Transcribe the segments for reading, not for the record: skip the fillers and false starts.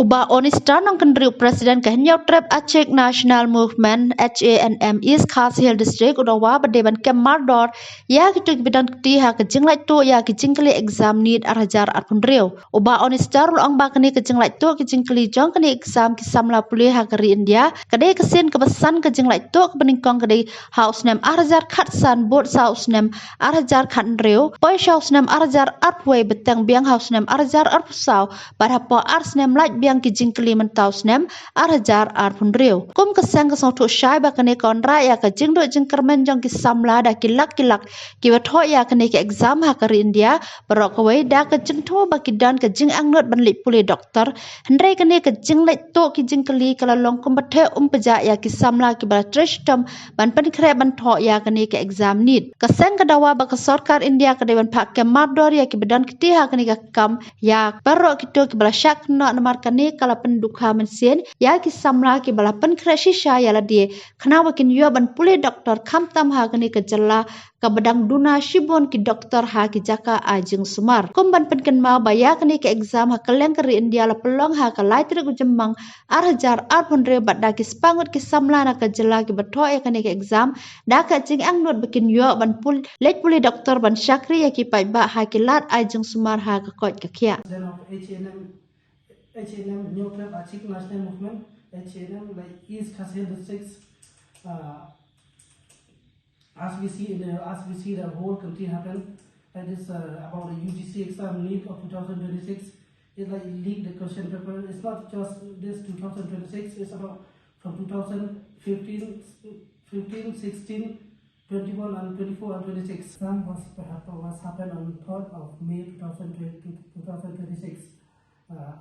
Uba Onistar nang kendriu Presiden Kenyau Trep Aceh National Movement HANM East Khasi District udawa berdeban Kemardor ya gitu bidan keti ha kejinglai tu ya kejingkli exam need arhajar arpundriu. Uba Onistar luang ba keni kejinglai tu kejingkli jong keni exam kisamla pulih ha keri India kadai kesin kebesan kejinglai tu kebeningkong kadai house name arhajar khatsan bot house name arhajar khandriu poi house name arhajar arpway beteng biang house name arhajar arpusau barhapo ars name like biang kijingkli mentaus nem arhajar arpundriu. Kum kesang kesong tu syai bakane konra ya ke jingdo jingkermen jong kisamla da kilak kiwatho ya kene ke exam ha kari India barok kawai da ke jingtho bakidan ke jing angnot banlik puli doktor hendrai kene ke jinglek to kijingkli kalalong kumbethe peja ya kisamla ki bala trishtam ban penkre ban tho ya kene ke exam need. Kesang kedawa bak sarkar India ke dewan pak ke mardor ya ki bedan kiti ha kene ke kam ya barok kito ki bala syak no namar kane kala pendukha mensin ya kisamla ki bala penkre shisha ya la die khana wakin yo ban puli doktor khamtam ha kane ke jalla ka bedang duna shibon ki doktor ha ki jaka ajing sumar kumban penken ma baya kane ke exam ha keleng keri India la pelong ha ka lai tri jemang arhajar arpondre badda ki spangut ki samla na ka jalla ki betho ya kane ke exam da ka jing angnot bikin yo ban pul lek puli doktor ban syakri ya ki pai ba ha ki lat ajing sumar ha ka kot ka khia HANM New Trap Aceh National Movement HANM like East Khasi Districts as we see the whole country happen that is about the UGC exam need of 2026 is like leak the question paper. It's not just this 2026, it's about from 2015 16 21 and 24 and 26 exam was happened on 3rd of May 2026.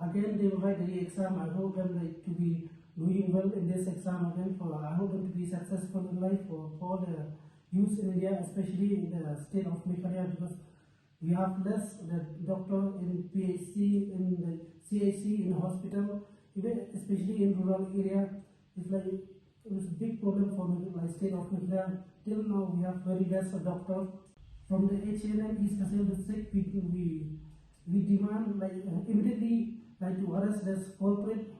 Again, they will write the exam. I hope them to be doing well in this exam again. I hope them to be successful in life for all the youth in India, especially in the state of Meghalaya, because we have less the doctor in PHC, in the CAC, in the hospital, even especially in rural area. It's like it was a big problem for the state of Meghalaya. Till now, we have very less doctor. From the HANM East Khasi District, we demand immediately to arrest this corporate